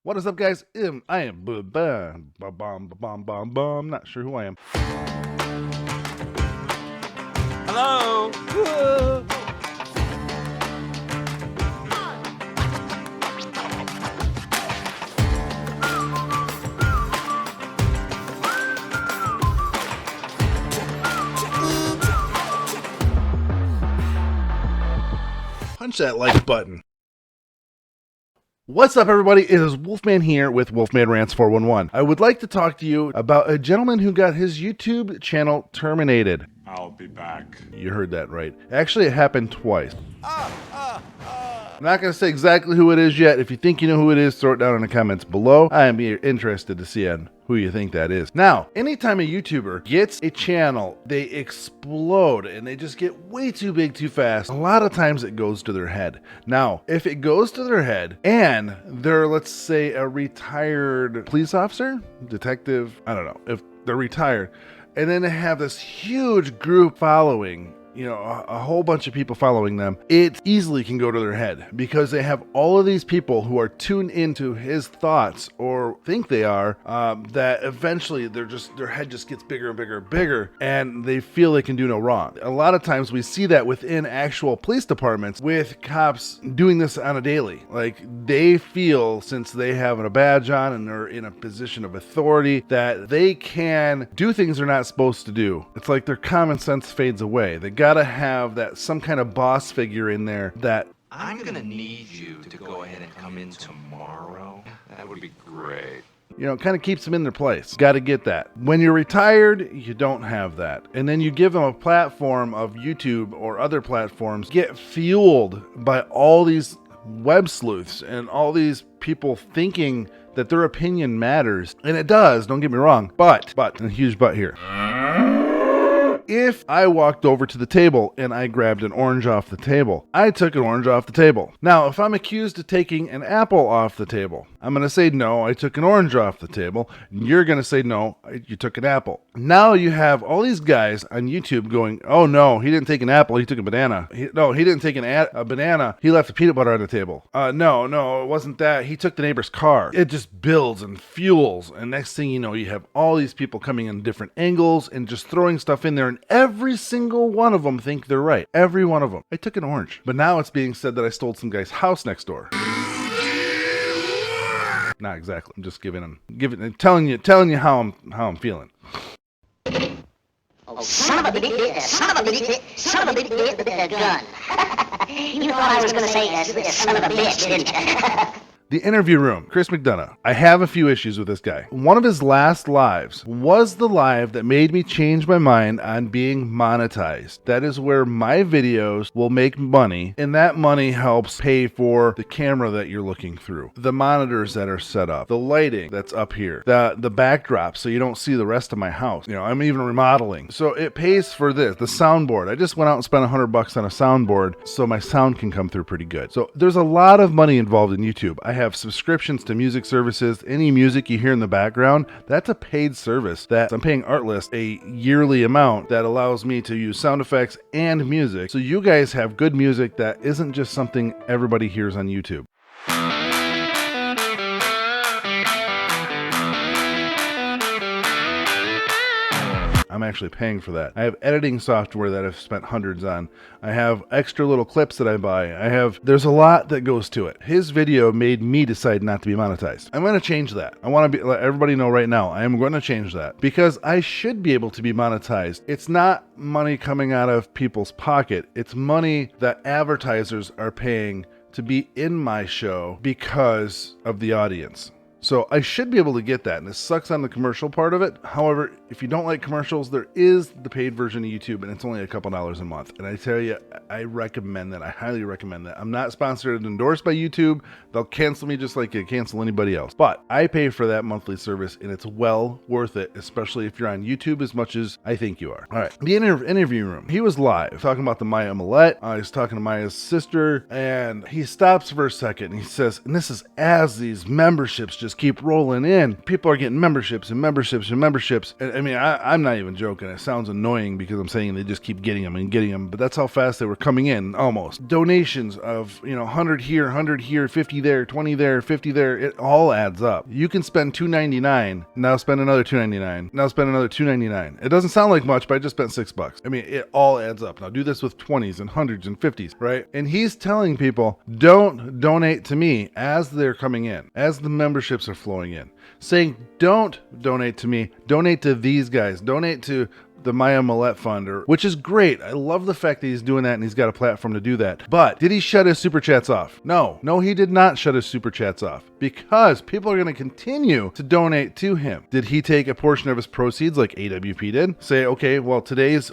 What is up, guys? I am not sure who I am. Hello. Punch that like button. What's up, everybody? It is Wolfman here with Wolfman Rants 411. I would like to talk to you about a gentleman who got his YouTube channel terminated. I'll be back. You heard that right. Actually, it happened twice. I'm not going to say exactly who it is yet. If you think you know who it is, throw it down in the comments below. I am interested to see on who you think that is. Now, anytime a YouTuber gets a channel, they explode and they just get way too big too fast. A lot of times it goes to their head. Now, if it goes to their head and they're, let's say, a retired police officer, detective, I don't know, if they're retired, and then they have this huge group following, you know, a whole bunch of people following them, it easily can go to their head because they have all of these people who are tuned into his thoughts or think they are, that eventually their head just gets bigger and bigger and bigger and they feel they can do no wrong. A lot of times we see that within actual police departments with cops doing this on a daily. Like, they feel, since they have a badge on and they're in a position of authority, that they can do things they're not supposed to do. It's like their common sense fades away. They gotta have that some kind of boss figure in there that I'm gonna need you to go ahead and come in tomorrow. That would be great. you know, kind of keeps them in their place. Got to get that. When you're retired, you don't have that. And then you give them a platform of YouTube or other platforms, get fueled by all these web sleuths and all these people thinking that their opinion matters. And it does, don't get me wrong. But, and a huge but here. If I walked over to the table and I grabbed an orange off the table, I took an orange off the table. Now, if I'm accused of taking an apple off the table, I'm going to say, no, I took an orange off the table. You're going to say, no, you took an apple. Now you have all these guys on YouTube going, oh, no, he didn't take an apple, he took a banana. No, he didn't take a banana, he left the peanut butter on the table. No, it wasn't that. He took the neighbor's car. It just builds and fuels. And next thing you know, you have all these people coming in different angles and just throwing stuff in there. And every single one of them think they're right. Every one of them. I took an orange. But now it's being said that I stole some guy's house next door. Not exactly. I'm just telling you how I'm feeling. Oh, son of a gun. You thought I was going to say son of a bitch, didn't you? The interview room, Chris McDonough. I have a few issues with this guy. One of his last lives was the live that made me change my mind on being monetized. That is where my videos will make money, and that money helps pay for the camera that you're looking through, the monitors that are set up, the lighting that's up here, the backdrop so you don't see the rest of my house. You know, I'm even remodeling. So it pays for this, the soundboard. I just went out and spent $100 on a soundboard so my sound can come through pretty good. So there's a lot of money involved in YouTube. I have subscriptions to music services. Any music you hear in the background, that's a paid service that I'm paying Artlist a yearly amount that allows me to use sound effects and music. So you guys have good music that isn't just something everybody hears on YouTube. I'm actually paying for that. I have editing software that I've spent hundreds on. I have extra little clips that I buy. There's a lot that goes to it. His video made me decide not to be monetized. I'm going to change that. I want to let everybody know right now, I am going to change that because I should be able to be monetized. It's not money coming out of people's pocket. It's money that advertisers are paying to be in my show because of the audience. So I should be able to get that, and this sucks on the commercial part of it. However, if you don't like commercials, there is the paid version of YouTube, and it's only a couple dollars a month. And I tell you, I recommend that. I highly recommend that. I'm not sponsored and endorsed by YouTube. They'll cancel me just like they cancel anybody else. But I pay for that monthly service, and it's well worth it, especially if you're on YouTube as much as I think you are. All right, the interview room. He was live talking about the Maya Millette. He's talking to Maya's sister, and he stops for a second, and he says, and this is as these memberships just just keep rolling in. People are getting memberships and memberships and memberships. And I mean, I'm not even joking. It sounds annoying because I'm saying they just keep getting them and getting them, but that's how fast they were coming in, almost. Donations of, 100 here, 100 here, 50 there, 20 there, 50 there. It all adds up. You can spend $2.99, now spend another $2.99, now spend another $2.99. It doesn't sound like much, but I just spent $6. I mean, it all adds up. Now do this with 20s and 100s and 50s, right? And he's telling people, don't donate to me as they're coming in, as the memberships are flowing in, saying, don't donate to me, donate to these guys, donate to the Maya Millette Fund, which is great. I love the fact that he's doing that and he's got a platform to do that. But did he shut his super chats off? No, he did not shut his super chats off, because people are going to continue to donate to him. Did he take a portion of his proceeds like AWP did? Say, okay, well,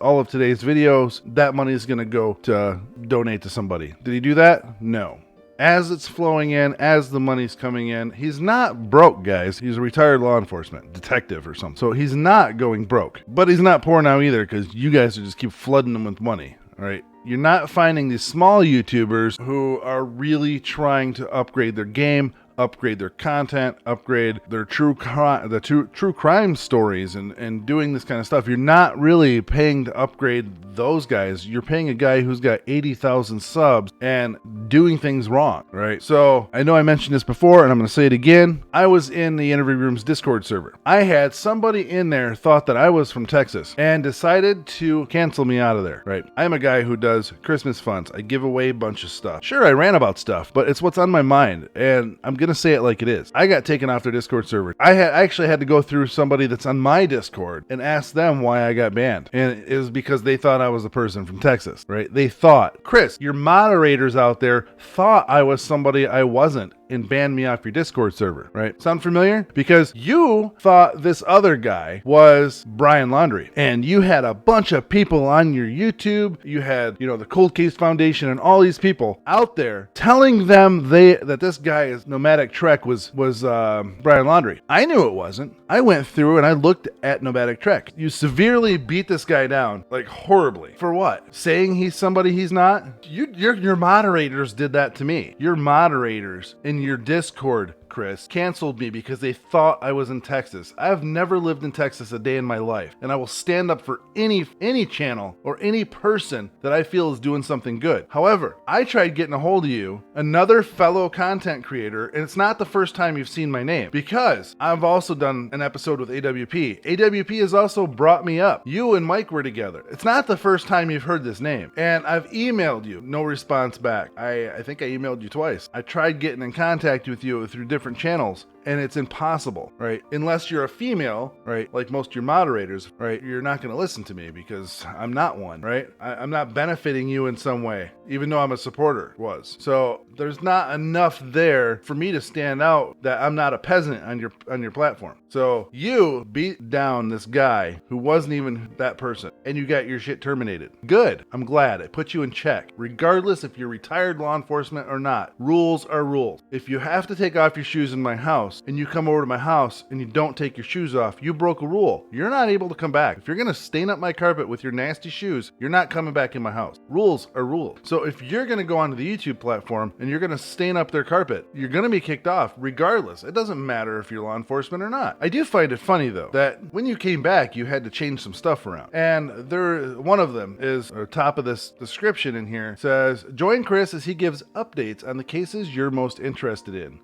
all of today's videos, that money is going to go to donate to somebody. Did he do that? No. As it's flowing in, as the money's coming in, he's not broke, guys. He's a retired law enforcement detective or something. So he's not going broke, but he's not poor now either, because you guys just keep flooding him with money. All right. You're not finding these small YouTubers who are really trying to upgrade their game, upgrade their content, upgrade their true crime stories, and doing this kind of stuff. You're not really paying to upgrade those guys. You're paying a guy who's got 80,000 subs and doing things wrong, right? So I know I mentioned this before, and I'm going to say it again. I was in the Interview Room's Discord server. I had somebody in there thought that I was from Texas and decided to cancel me out of there, right? I'm a guy who does Christmas funds. I give away a bunch of stuff. Sure, I ran about stuff, but it's what's on my mind, and I'm going to say it like it is. I got taken off their Discord server. I actually had to go through somebody that's on my Discord and ask them why I got banned. And it was because they thought I was a person from Texas, right? They thought, Chris, your moderators out there thought I was somebody I wasn't, and banned me off your Discord server, right? Sound familiar? Because you thought this other guy was Brian Laundrie, and you had a bunch of people on your YouTube. You had, the Cold Case Foundation and all these people out there telling them that this guy is Nomadic Trek was Brian Laundrie. I knew it wasn't. I went through and I looked at Nomadic Trek. You severely beat this guy down, like horribly. For what? Saying he's somebody he's not? Your moderators did that to me. Your moderators in your Discord, Chris, canceled me because they thought I was in Texas. I have never lived in Texas a day in my life, and I will stand up for any channel or any person that I feel is doing something good. However, I tried getting a hold of you, another fellow content creator, and it's not the first time you've seen my name, because I've also done an episode with AWP. AWP has also brought me up. You and Mike were together. It's not the first time you've heard this name, and I've emailed you. No response back. I think I emailed you twice. I tried getting in contact with you through different channels, and it's impossible, right? Unless you're a female, right? Like most of your moderators, right? You're not going to listen to me because I'm not one, right? I'm not benefiting you in some way, even though I'm a supporter, So there's not enough there for me to stand out that I'm not a peasant on your platform. So you beat down this guy who wasn't even that person, and you got your shit terminated. Good. I'm glad. It put you in check. Regardless if you're retired law enforcement or not, rules are rules. If you have to take off your shoes in my house, and you come over to my house and you don't take your shoes off, you broke a rule. You're not able to come back. If you're going to stain up my carpet with your nasty shoes, you're not coming back in my house. Rules are rules. So if you're going to go onto the YouTube platform and you're going to stain up their carpet, you're going to be kicked off regardless. It doesn't matter if you're law enforcement or not. I do find it funny though that when you came back, you had to change some stuff around. And one of them is, or top of this description in here says, join Chris as he gives updates on the cases you're most interested in.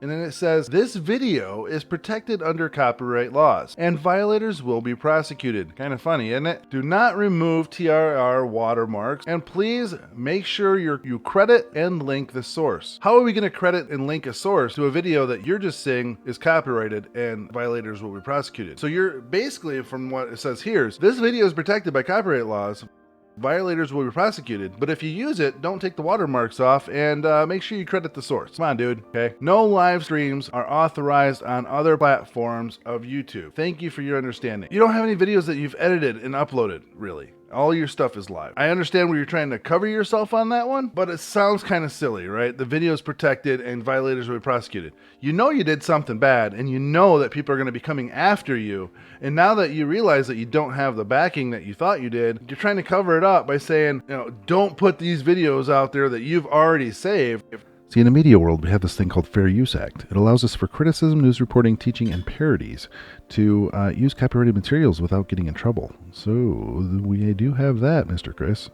And then it says, this video is protected under copyright laws, and violators will be prosecuted. Kind of funny, isn't it? Do not remove TRR watermarks, and please make sure you credit and link the source. How are we going to credit and link a source to a video that you're just saying is copyrighted and violators will be prosecuted? So you're basically, from what it says here, this video is protected by copyright laws. Violators will be prosecuted, but if you use it, don't take the watermarks off, and make sure you credit the source. Come on, dude. Okay. No live streams are authorized on other platforms of YouTube. Thank you for your understanding. You don't have any videos that you've edited and uploaded, really. All your stuff is live. I understand where you're trying to cover yourself on that one, but it sounds kind of silly, right? The video is protected and violators will be prosecuted. You know you did something bad, and you know that people are going to be coming after you. And now that you realize that you don't have the backing that you thought you did, you're trying to cover it up by saying, don't put these videos out there that you've already saved. See, in the media world, we have this thing called Fair Use Act. It allows us for criticism, news reporting, teaching, and parodies to use copyrighted materials without getting in trouble. So we do have that, Mr. Chris.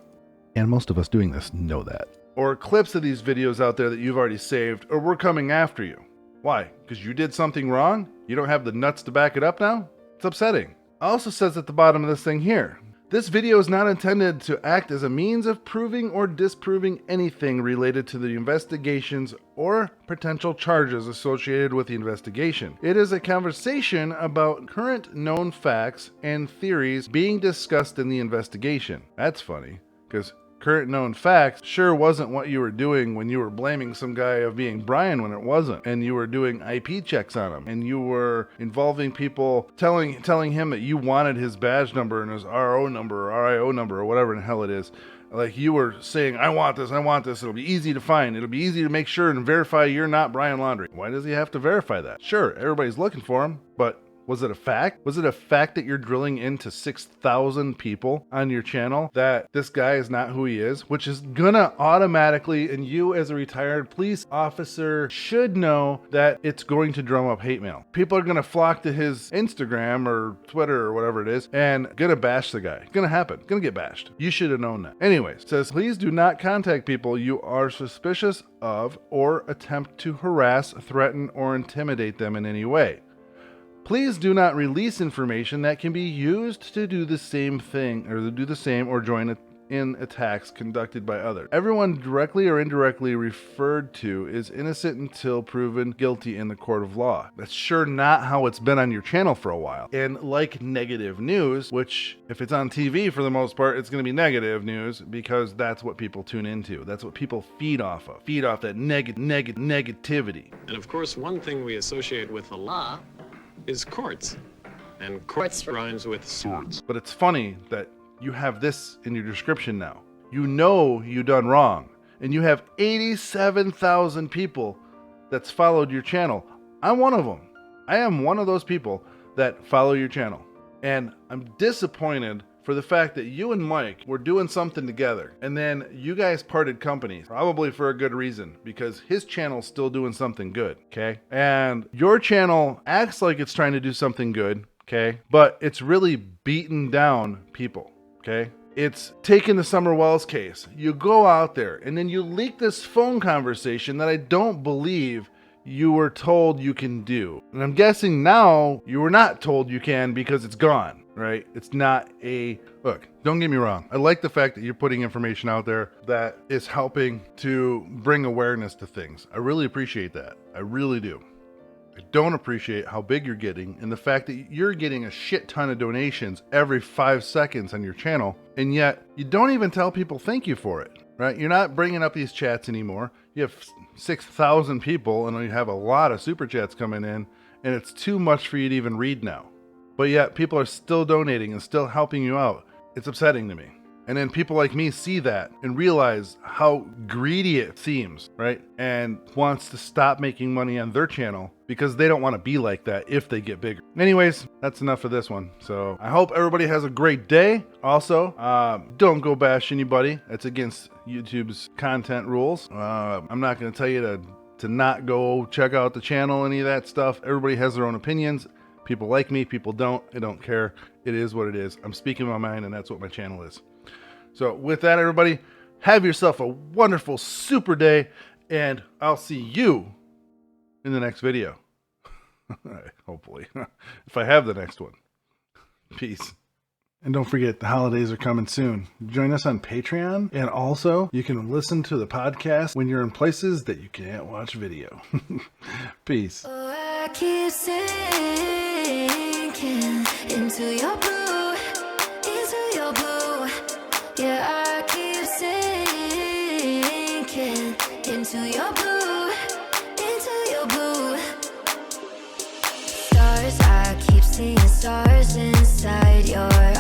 And most of us doing this know that. Or clips of these videos out there that you've already saved, or we're coming after you. Why? Because you did something wrong? You don't have the nuts to back it up now? It's upsetting. It also says at the bottom of this thing here, this video is not intended to act as a means of proving or disproving anything related to the investigations or potential charges associated with the investigation. It is a conversation about current known facts and theories being discussed in the investigation. That's funny, because current known facts sure wasn't what you were doing when you were blaming some guy of being Brian when it wasn't, and you were doing IP checks on him, and you were involving people telling him that you wanted his badge number and his RO number or RIO number or whatever the hell it is. Like you were saying, I want this, it'll be easy to find, it'll be easy to make sure and verify you're not Brian Laundrie. Why does he have to verify that? Sure, everybody's looking for him, but was it a fact? Was it a fact that you're drilling into 6,000 people on your channel that this guy is not who he is? Which is gonna automatically, and you as a retired police officer should know that it's going to drum up hate mail. People are gonna flock to his Instagram or Twitter or whatever it is and gonna bash the guy. It's gonna happen. Gonna get bashed. You should have known that. Anyways, it says, please do not contact people you are suspicious of or attempt to harass, threaten, or intimidate them in any way. Please do not release information that can be used to do the same thing or to do the same or join in attacks conducted by others. Everyone directly or indirectly referred to is innocent until proven guilty in the court of law. That's sure not how it's been on your channel for a while. And like negative news, which if it's on TV for the most part, it's going to be negative news because that's what people tune into. That's what people feed off of. Feed off that negativity. And of course, one thing we associate with the law is courts. And courts rhymes with swords. But it's funny that you have this in your description now. You know you done wrong. And you have 87,000 people that's followed your channel. I'm one of them. I am one of those people that follow your channel. And I'm disappointed for the fact that you and Mike were doing something together, and then you guys parted companies, probably for a good reason, because his channel's still doing something good, okay? And your channel acts like it's trying to do something good, okay? But it's really beating down people, okay? It's taking the Summer Wells case. You go out there, and then you leak this phone conversation that I don't believe you were told you can do. And I'm guessing now you were not told you can because it's gone. Right? It's not look, don't get me wrong. I like the fact that you're putting information out there that is helping to bring awareness to things. I really appreciate that. I really do. I don't appreciate how big you're getting and the fact that you're getting a shit ton of donations every 5 seconds on your channel. And yet you don't even tell people thank you for it, right? You're not bringing up these chats anymore. You have 6,000 people and you have a lot of super chats coming in and it's too much for you to even read now. But yet people are still donating and still helping you out. It's upsetting to me. And then people like me see that and realize how greedy it seems, right? And wants to stop making money on their channel because they don't want to be like that if they get bigger. Anyways, that's enough for this one. So I hope everybody has a great day. Also, don't go bash anybody. That's against YouTube's content rules. I'm not going to tell you to not go check out the channel, any of that stuff. Everybody has their own opinions. People like me, people don't. I don't care. It is what it is. I'm speaking my mind, and that's what my channel is. So with that, everybody, have yourself a wonderful, super day, and I'll see you in the next video. Hopefully, if I have the next one. Peace. And don't forget, the holidays are coming soon. Join us on Patreon, and also you can listen to the podcast when you're in places that you can't watch video. Peace. Oh, I keep sinking into your blue, yeah, I keep sinking into your blue, stars, I keep seeing stars inside your